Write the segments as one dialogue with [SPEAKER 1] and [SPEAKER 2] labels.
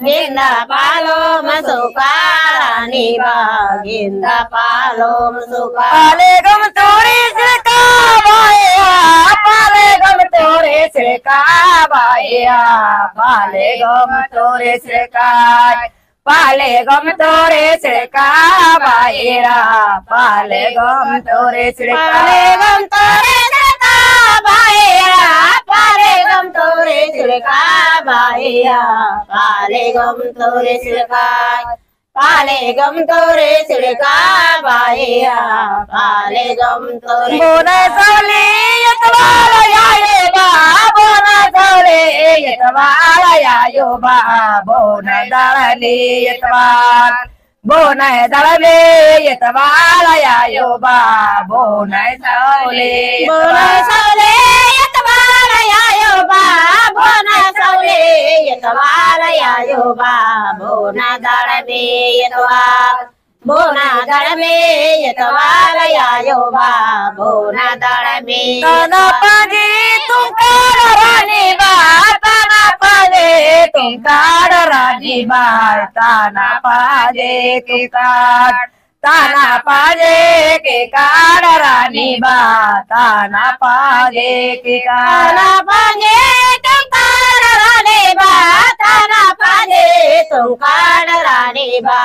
[SPEAKER 1] गिंदा पालो मसुका रानी बा गिंदा पालो मसुका
[SPEAKER 2] पाले गम तोरे सिरका बाया पाले गम तोरे सिरका बाया पाले गम तोरे सिरका पाले गम तोरे सिरका बायरा पाले गम तोरे सिरका
[SPEAKER 1] पाले गम तोरे सिरका बाया पाले गम तोरे सिरका बाया पाले गम तोरे सिरका पाले गम तोरे सिरका बाया पाले गम तोरे
[SPEAKER 2] बोना सवले यतवाला याये बा बोना सवले यतवाला यायो बा बोना दळले यतवाल बोना दळले यतवाला यायो बा बोना सवले
[SPEAKER 1] बोना सवले यतवाला यायो बा बोना सवले यतवाला यायो बा बोना दळले यतवाल बोना दळमे यतवाला यायो बा बोना दळमे
[SPEAKER 2] ताना पाजे तुमकार राणी बा ताना पाजे तुमकार राणी बा ताना पाजे तुमकार ताना पाजे के कार राणी बा ताना पाजे के
[SPEAKER 1] ताना पाजे तुमकार राणी बा ताना पाजे तुमकार राणी बा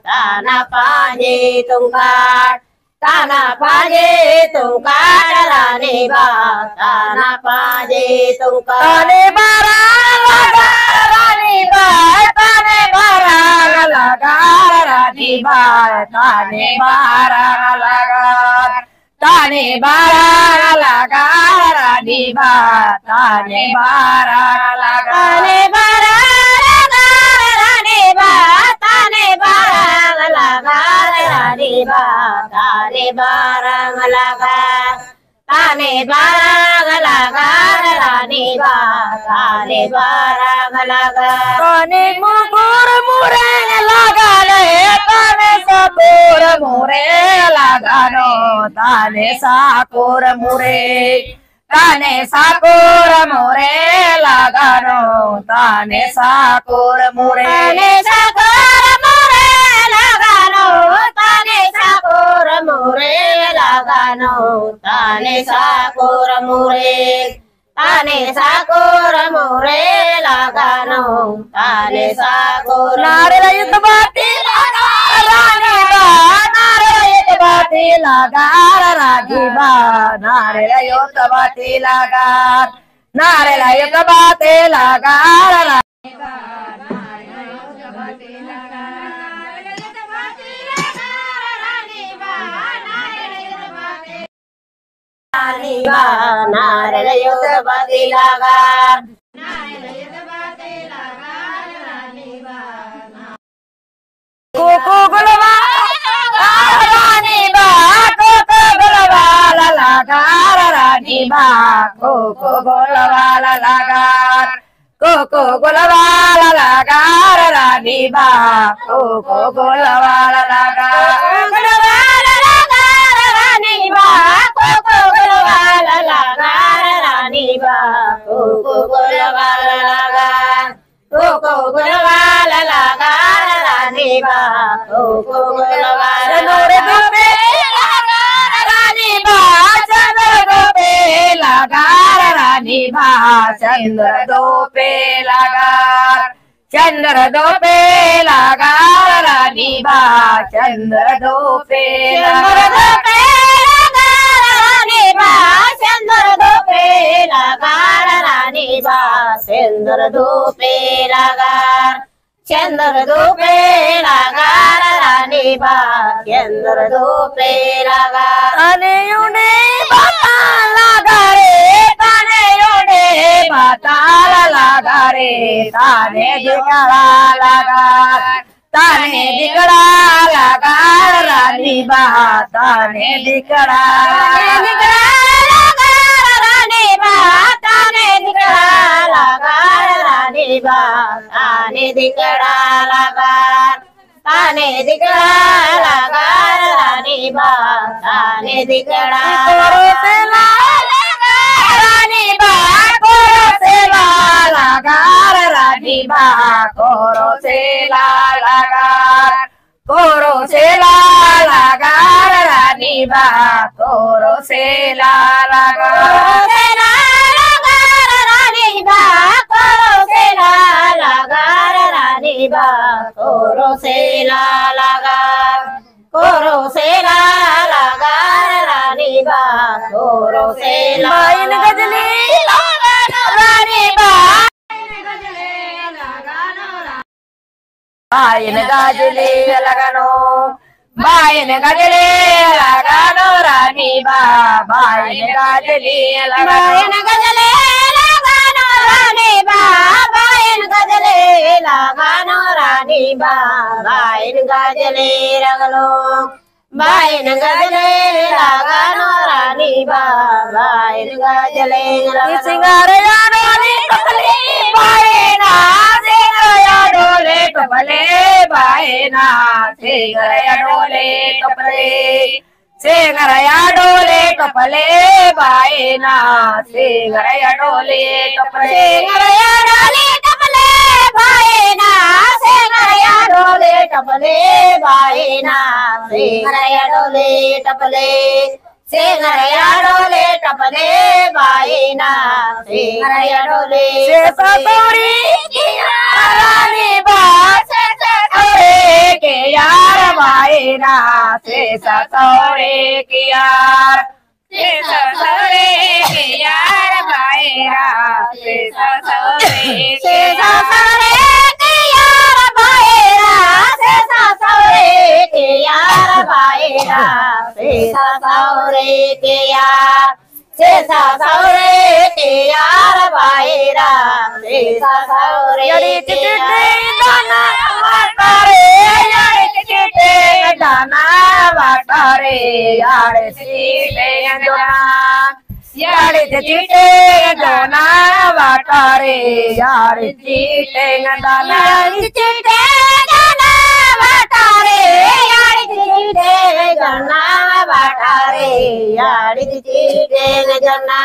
[SPEAKER 1] ताना पाजे तुमकार ताना पाजे तुमकार राणी बा ताना पाजे तुमकार
[SPEAKER 2] ताने बारा लगा रानी बा ताने बारा लगा रानी बा ताने बारा लगा ताने बारा लगा रानी बा ताने बारा लगा
[SPEAKER 1] ताने बारा लगा रानी बा ताने बारा लगा रानी बा ताने बारा लगा ताने बारा लगा रानी बा ताने बारा लगा
[SPEAKER 2] ताने मुकुर मुरे लगा रे ताने साकुर मुरे लगा नो ताने साकुर मुरे ताने साकुर मुरे लगा नो ताने साकुर मुरे
[SPEAKER 1] ताने साकुर मुरे लगा नो ताने साकुर मुरे लगा नो ताने साकुर मुरे ताने साकुर मुरे लगा नो ताने साकुर
[SPEAKER 2] नारे युद्ध बाती लगा रानी बा नारे युद्ध बाती लगा रागी बा नारे युद्ध बाती लगा नारे युद्ध बाती लगा रागी बा नारे युद्ध बाती लगा
[SPEAKER 1] रानी बा नारे युद्ध बाती लगा
[SPEAKER 2] कोको गुलवाला रानी बा कोको गुलवाला लगा रानी बा कोको गुलवाला लगा कोको गुलवाला लगा रानी बा कोको गुलवाला लगा
[SPEAKER 1] गुलवाला लगा रानी बा कोको गुलवाला लगा रानी बा कोको गुलवाला लगा कोको गुलवाला लगा रानी बा कोको गुलवाला
[SPEAKER 2] चंद्र गोपे लगा रानी बा चंद्र गोपे लगा रानी बा चंद्र गोपे लगा चंद्र दोपे लगा रानी बा चंद्र दोपे लगा
[SPEAKER 1] रानी बा चंद्र दोपे लगा रानी बा चंद्र दोपे लगा चंद्र दोपे लगा रानी बा चंद्र दोपे लगा
[SPEAKER 2] ताने उड़े बाताल लगा रे ताने उड़े बाताल लगा रे ताने दिगड़ा लगा ताने दिगड़ा लगा रानी बा ताने दिगड़ा
[SPEAKER 1] लगा रानी बा ताने दिगड़ा लगा रानी बा ताने दिगड़ा लगा ताने दिगड़ा लगा रानी बा ताने दिगड़ा
[SPEAKER 2] लगा रानी बा लगा रानी बा कोरो से लागार कोरो से लागार रानी बा कोरो से लागार
[SPEAKER 1] रानी बा कोरो से लागार रानी बा कोरो से लागार कोरो से लागार रानी बा कोरो से
[SPEAKER 2] बाइन गजली रानी बा बाइन गजली लगानो बाइन गजली लगानो रानी बा बाइन गजली लगानो
[SPEAKER 1] रानी बा बाइन गजले लगानो रानी बा बाइन गजले रगलो बाइन गजले लगानो रानी बा बाइन गजले
[SPEAKER 2] सिंगार डोले टपले बायना सिंगार डोले टपले बायना सिंगार डोले टपले सिंगार डोले टपले बायना सिंगार डोले टपले
[SPEAKER 1] बायना सिंगार डोले टपले बायना सिंगार डोले टपले सिंगार डोले टपले बायना सिंगार डोले
[SPEAKER 2] से सतोरी की रानी बा से सतोरे के यार बायना से सतोरे के यार से सतोरे के यार बायना से सतोरे के
[SPEAKER 1] ससुरे के यार बायना से ससुरे के यार बायना से ससुरे के यार से ससुरे के यार बायना से ससुरे
[SPEAKER 2] यारी चिटे दाना वाटारे यारी चिटे दाना वाटारे यारी चिटे दाना यारी चिटे दाना वाटारे यारी चिटे दाना
[SPEAKER 1] चिटे दाना वाटारे यारी चिटे दाना वाटारे यारी चिटे दाना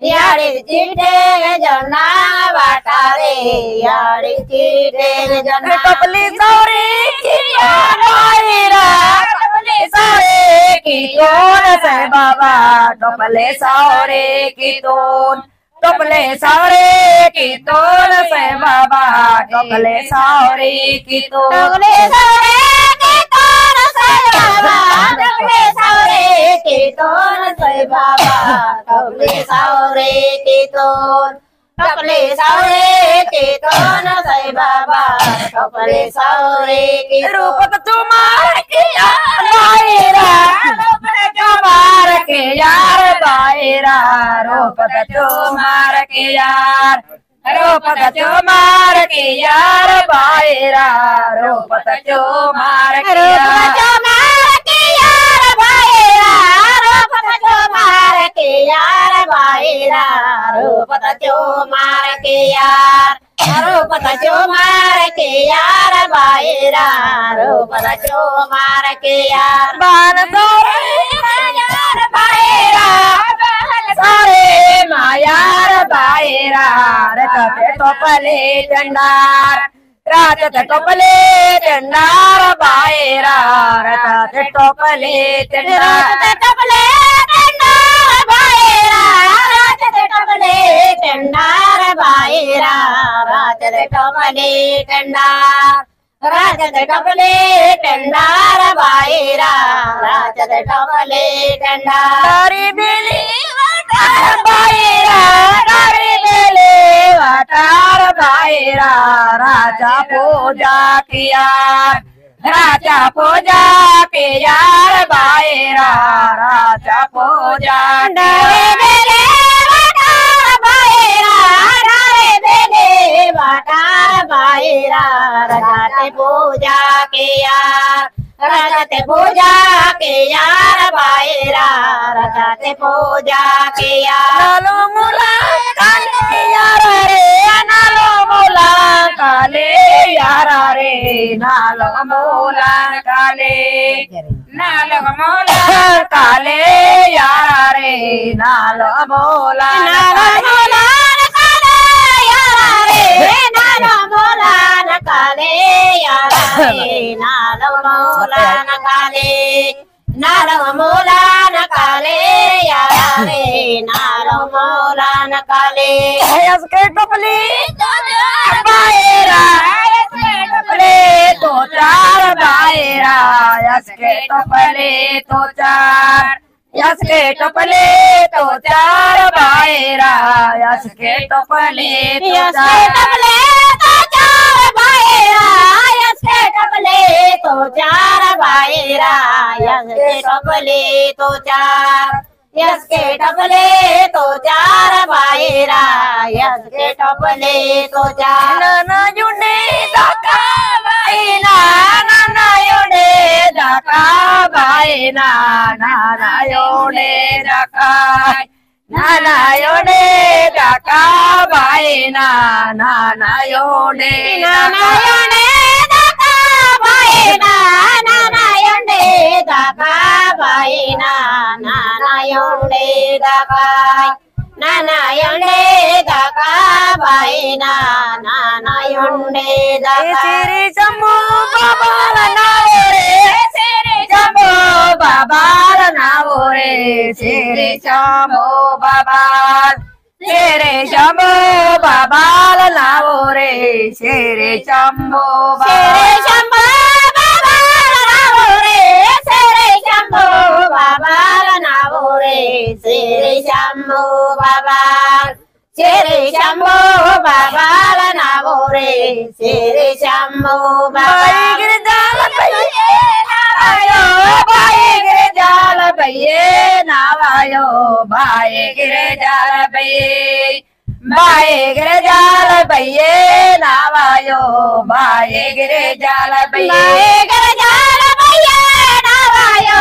[SPEAKER 1] यारी चिटे दाना वाटारे यारी चिटे दाना
[SPEAKER 2] कपली सौरे की बायरा कपली सौरे की तोन से बाबा कपले सौरे की तोन कपले सौरे की तोन से बाबा कपले सौरे की तोन
[SPEAKER 1] कपले सौरे के तोन से बाबा कपले सौरे के तोन से बाबा कपले सौरे के तोन कपले सौरे के तोन से बाबा कपले सौरे के
[SPEAKER 2] रूप तुम्हार के यार बायरा रूप तुम्हार के यार बायरा रूप तुम्हार के यार रूप तुम्हार के यार बायरा रूप तुम्हार के यार
[SPEAKER 1] यार बायरा रूप जो मार के यार रूप जो मार के यार बायरा रूप जो मार के यार
[SPEAKER 2] बान सोरे यार बायरा सारे मायार बायरा रचते टोपले चंडार राजत टोपले चंडार बायरा रचते टोपले चंडार
[SPEAKER 1] टपले टंडार बायरा राजत टपले टंडार राजत टपले टंडार बायरा राजत टपले टंडार
[SPEAKER 2] तारी बेली वाटार बायरा तारी बेली वाटार बायरा राजा पूजा किया राजा पूजा के यार बायरा राजा पूजा
[SPEAKER 1] बायरा राजत पूजा के यार राजत पूजा के यार बायरा राजत पूजा के यार
[SPEAKER 2] नालो मुला काले यार रे नालो मुला काले यार रे नालो मुला काले नालो मुला काले यार रे नालो मुला
[SPEAKER 1] काले यार रे नालो मोला नकाले यारे नालो मोला नकाले नालो मोला नकाले यारे नालो मोला नकाले
[SPEAKER 2] यसके टोपली बायरा यसके टोपले तो चार बायरा यसके टोपले तो चार यसके टोपले तो चार बायरा यसके टोपले तो चार
[SPEAKER 1] बायरा यसके टोपले तो चार बायरा यसके टोपले तो चार यसके टोपले तो चार बायरा यसके टोपले तो चार
[SPEAKER 2] नाना युने दाका बायना नाना युने दाका बायना नाना युने दाका नाना युने दाका बायना नाना युने
[SPEAKER 1] दाका बायना नाना युने दाका बायना नाना युने दाका नाना युने दाका बायना नाना युने दाका
[SPEAKER 2] श्री शंभू बाबा नावो रे श्री शंभू बाबा नावो रे श्री शंभू बाबा श्री शंभू बाबा नावो रे श्री शंभू
[SPEAKER 1] बाबा नावो रे श्री शंभू बाबा श्री शंभू बाबा नावो रे श्री शंभू बाबा
[SPEAKER 2] गिरजाल भैये नावायो भाई गिरजाल भैये नावायो भाई गिरजाल भैये भाई गिरजाल भैये नावायो भाई गिरजाल भैये
[SPEAKER 1] गिरजाल भैये नावायो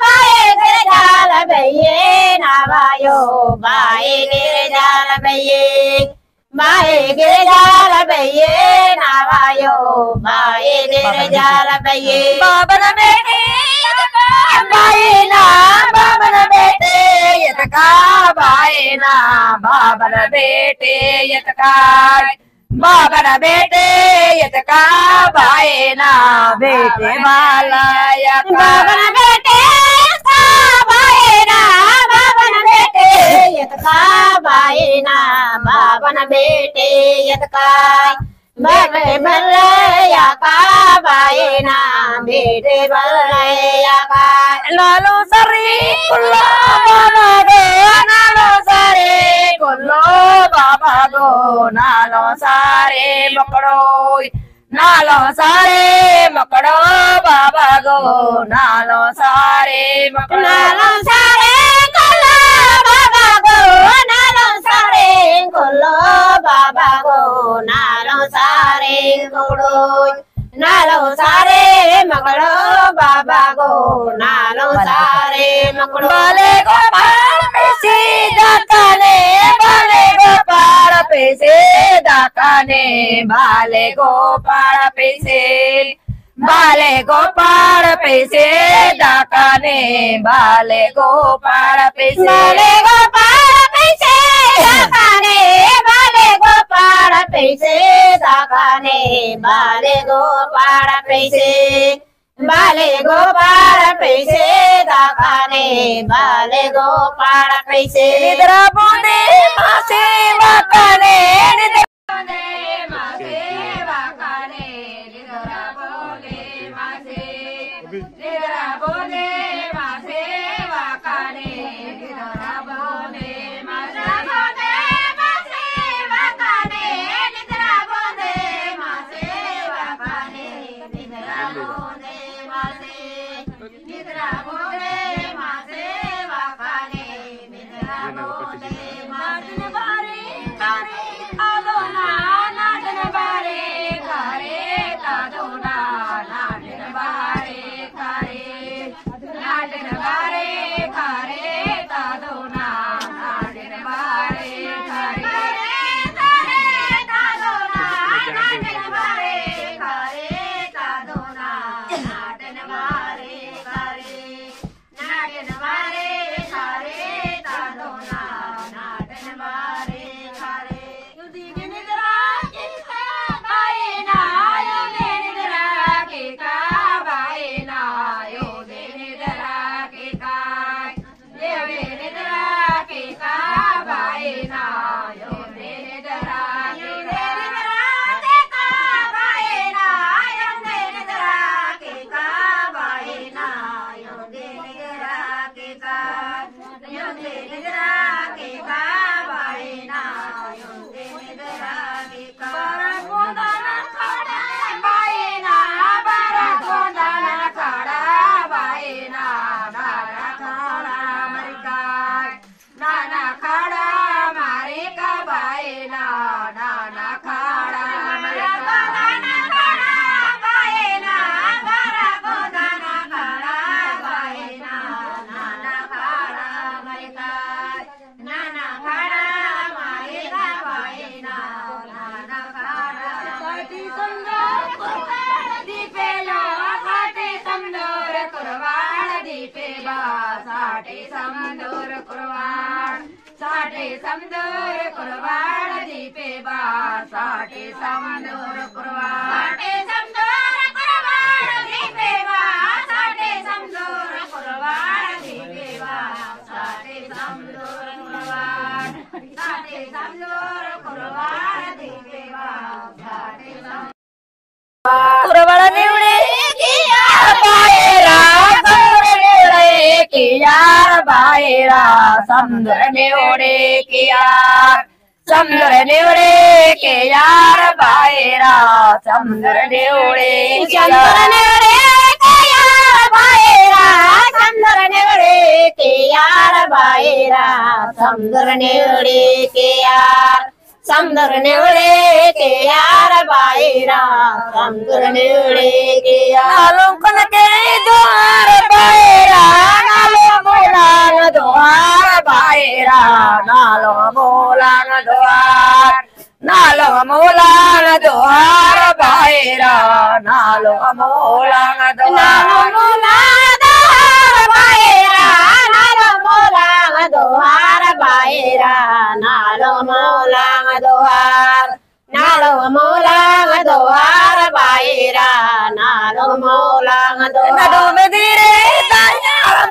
[SPEAKER 1] भाई गिरजाल भैये नावायो भाई गिरजाल भैये भाई गिरजाल भैये नावायो भाई गिरजाल भैये
[SPEAKER 2] बाबन बेटे भाई ना बाबन बेटे यतका भाई ना बाबन बेटे यतका बाबन बेटे यतका भाई ना बेटे वाला
[SPEAKER 1] बाबन बेटे भाई ना बाबन बेटे यतका भाई ना बाबन बेटे यतका बेटे बल्लया का भाई ना बेटे बल्लया का
[SPEAKER 2] लालो सरी कुल्लो बाबा गो नालो सारे कुल्लो बाबा गो नालो सारे मकड़ो नालो सारे मकड़ो बाबा गो नालो सारे मकड़ो
[SPEAKER 1] नालो सारे कुल्लो बाबा गो नालो सारे कुल्लो बाबा गो नालो सारे कुड़ो नालो सारे मकड़ो बाबा गो नालो सारे मकड़ो
[SPEAKER 2] बाले गोपाल पैसे दाकाने बाले गोपाल पैसे दाकाने बाले गोपाल पैसे बाले गोपाल पैसे दाकाने बाले गोपाल पैसे
[SPEAKER 1] बाले गोपाल पैसे दाकाने बाले गोपाल पैसे दाकाने बाले गोपाल पैसे बाले गोपाल पैसे दाकाने बाले गोपाल पैसे
[SPEAKER 2] निद्रा बोने मासे वाकाने निद्रा बोने मासे वाकाने निद्रा बोने मासे निद्रा बोने मासे वाकाने निद्रा बोने मासे वाकाने निद्रा बोने मासे वाकाने निद्रा बोने मासे निद्रा बोने मासे वाकाने निद्रा बोने नाचन बारे करे तादोना नाचन बारे करे तादोना नाचन बारे करे
[SPEAKER 1] बा साठे समदूर कुरवाड साठे समदूर कुरवाड दीपे बा साठे समदूर कुरवाड साठे समदूर कुरवाड दीपे बा साठे समदूर कुरवाड दीपे बा साठे समदूर कुरवाड साठे समदूर कुरवाड दीपे बा साठे
[SPEAKER 2] कुरवाड निवडे यार बाहेरा समदूर निवडे की यार समदूर निवडे के यार बाहेरा समदूर निवडे
[SPEAKER 1] समदूर निवडे के यार बाहेरा समदूर निवडे के यार बाहेरा समदूर निवडे के यार समदूर निवडे के यार बाहेरा समदूर निवडे के यार
[SPEAKER 2] लोकन के द्वार बाहेरा द्वार बाहेरा नालो मोलान द्वार नालो मोलान द्वार बाहेरा नालो मोलान द्वार
[SPEAKER 1] बाहेरा नालो मोलान द्वार बाहेरा नालो मोलान द्वार नालो मोलान द्वार बाहेरा नालो मोलान द्वार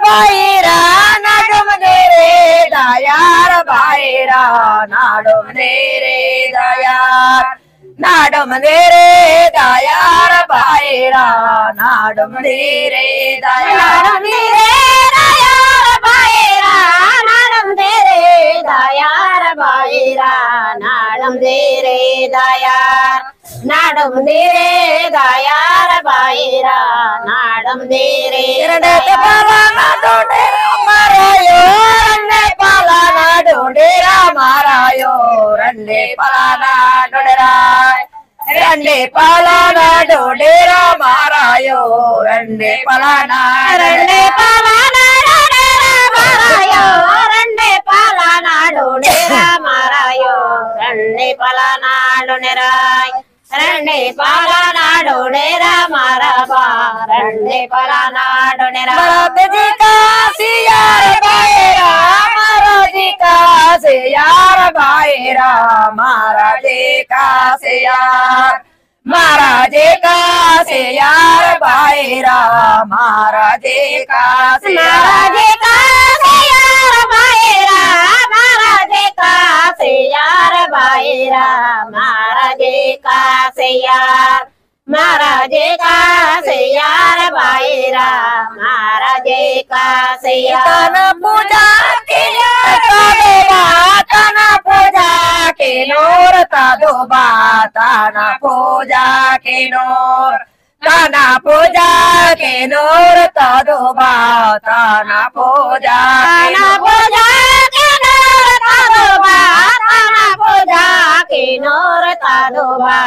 [SPEAKER 2] बाहेरा नाडम देरे दयार बाहेरा नाडम देरे दयार नाडम देरे दयार बाहेरा नाडम देरे दयार
[SPEAKER 1] बाहेरा नाडम देरे दयार बाहेरा नाडम देरे दयार नाडम देरे दयार बाहेरा नाडम देरे
[SPEAKER 2] मारायो रंडे पालाना डोडेराय रंडे पालाना डोडेरा मारायो रंडे पालाना
[SPEAKER 1] डोडेरा मारायो रंडे पालाना डोडेरा मारायो रंडे पालाना डोडेराय रंडे पालाना डोडेरा माराबा रंडे पालाना डोडेरा
[SPEAKER 2] जी का सियार बाहेरा महाराजी का से यार बाहेरा महाराजे का से यार महाराजे का से यार बाहेरा महाराजे का से
[SPEAKER 1] महाराजे का से यार बाहेरा महाराजे का से यार बाहेरा महाराजे का से यार महाराजे का से यार बाहेरा महाराजे का से यार
[SPEAKER 2] पूजा के ताना पूजा के नूर तादोबा ताना पूजा के नूर ताना पूजा के नूर तादोबा ताना पूजा
[SPEAKER 1] के नूर तादोबा ताना पूजा के नूर तादोबा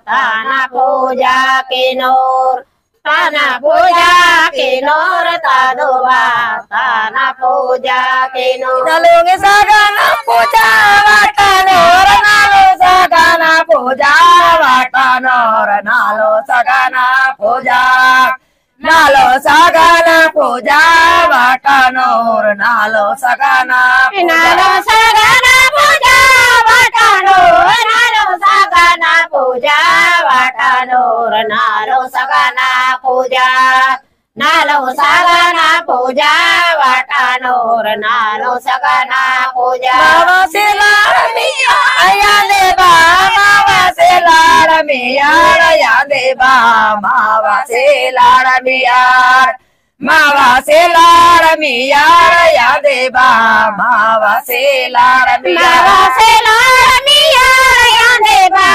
[SPEAKER 1] ताना पूजा के नूर ताना पूजा के नूर तादोबा ताना पूजा के नूर
[SPEAKER 2] नलोगे सगाना पूजा वाटा नोर नालो सगाना पूजा वाटा नोर नालो सगाना पूजा नालो सगाना पूजा वाटा नोर नालो सगाना
[SPEAKER 1] नालो सगाना पूजा वाटा नोर नालो सगाना पूजा वाटा नोर नालो सगाना पूजा नालो सगाना पूजा वाटा नोर नालो सगाना पूजा
[SPEAKER 2] मावा से लाड़ मिया या देवा मावा से लाड़ मिया या देवा मावा से लाड़ मिया मावा से लाड़ मिया या देवा मावा से लाड़ मिया
[SPEAKER 1] मावा से लाड़ मिया या देवा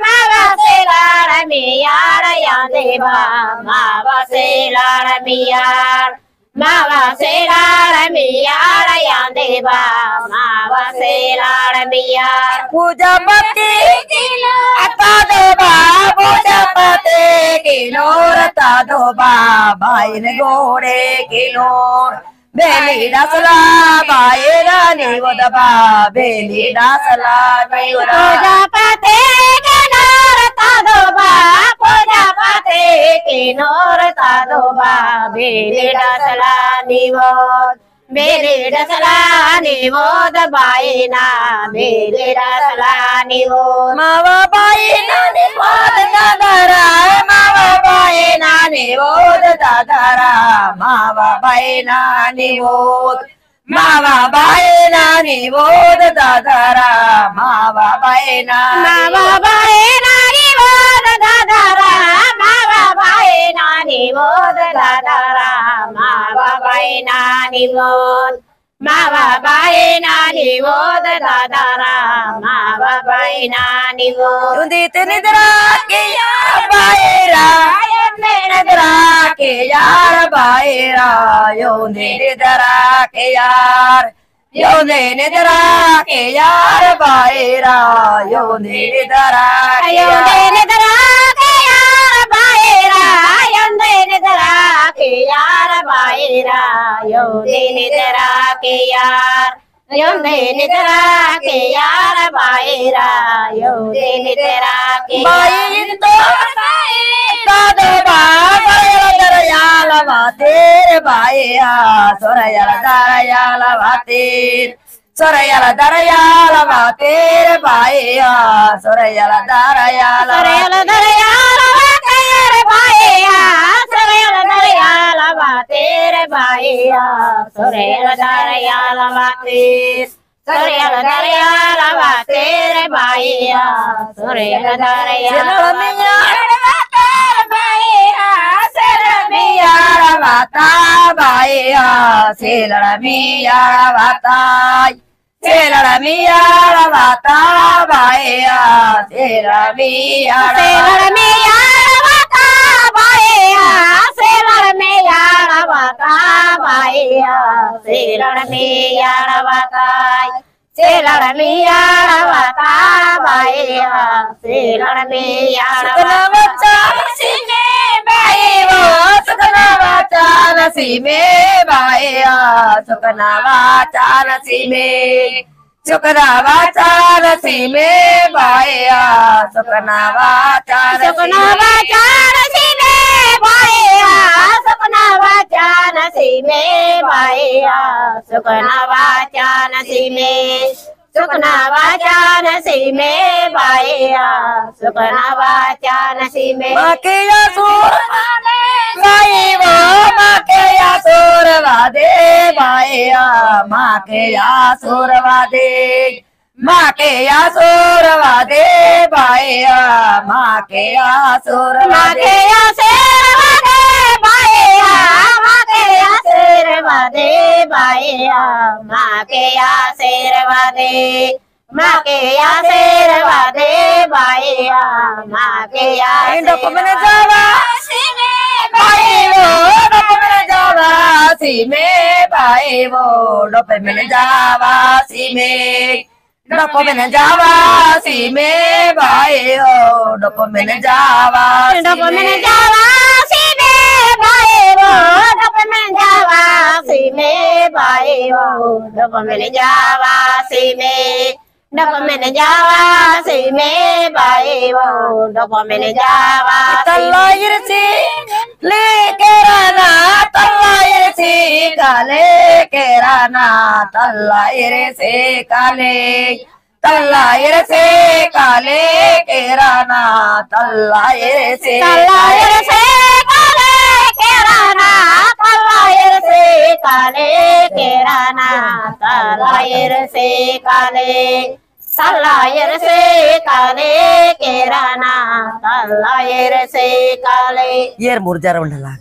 [SPEAKER 1] मावा से लाड़ मिया या देवा मावा से लाड़ मिया मावा से लाड़ मिया या देवा मावा से लाड़ मिया
[SPEAKER 2] पूजा पति आता देवा पूजा पति किलोर ता दो भाई ने घोड़े किलोर बेली डसला बाएरा निवदबा बेली डसला निवदा
[SPEAKER 1] पूजा पाते के नोर तादोबा पूजा पाते के नोर तादोबा बेली डसला निवद बेली डसला निवद बाएना बेली डसला निवद
[SPEAKER 2] मावा बाएना निवद दादरा मावा बाएना निवद दादरा मावा बाएना निवद मावा बाएना निवद दादरा मावा बाएना
[SPEAKER 1] निवद दादरा मावा बाएना निवद दादरा मावा बाएना निवद मावा बाएना निवद दादरा मावा बाएना निवद
[SPEAKER 2] उदित निद्रा के यार बाएरा निद्रा के यार बाएरा योंदे निद्रा के यार योंदे निद्रा के यार बाएरा योंदे निद्रा के यार
[SPEAKER 1] बाएरा योंदे निद्रा के यार बाएरा योंदे निद्रा के यार योंदे निद्रा के यार बाएरा योंदे निद्रा के
[SPEAKER 2] बाई तो तादो बाएरा दरयाल वातेर बाएया सोरयाल दरयाल वातेर सोरयाल दरयाल वातेर बाएया सोरयाल दरयाल
[SPEAKER 1] वातेर बाएया सोरयाल दरयाल वातेर बाएया सोरयाल दरयाल वातेर सोरयाल दरयाल वातेर बाएया सोरयाल दरयाल
[SPEAKER 2] वाता बाएया सेलड़ मिया वाता सेलड़ मिया वाता बाएया सेलड़ मिया
[SPEAKER 1] वाता बाएया सेलड़ मिया वाता बाएया सेलड़ मिया वाता सेलड़ मिया वाता बाएया सेलड़ मिया
[SPEAKER 2] नसीबे बाएया सुकना वाचा नसीबे सुकना वाचा नसीबे बाएया सुकना वाचा
[SPEAKER 1] नसीबे बाएया सुकना वाचा नसीबे बाएया सुकना वाचा नसीबे सुकना वाचा नसीबे बाएया सुकना वाचा नसीबे
[SPEAKER 2] माके यासूर बाए वो माके यासूर वादे बाएया माके यासूर वादे माके यासूर वादे बाएया माके यासूर वादे
[SPEAKER 1] बाएया माके यासूर वादे बाएया माके यासूर वादे माके यासूर वादे बाएया माके यासूर
[SPEAKER 2] में जावा बाए वो जावा सी में बाए वो डोपे में जावा सी में डोपो में जावा सी में बाए ओ डोपो में जावा
[SPEAKER 1] डोपो में जावा सी में बाए वो डोपो में जावा सी में बाए वो डोपो में जावा सी में डोपो में जावा सी में बाए वो डोपो में जावा
[SPEAKER 2] तल्लायर से लेके राना तल्लायर से काले के राना तल्लायर से काले तल्लायर से काले के राना तल्लायर से
[SPEAKER 1] काले के राना तल्लायर से काले के राना तल्लायर से काले तल्लायर से काले के राना तल्लायर से काले
[SPEAKER 2] ये मुर्जा रवंडलागा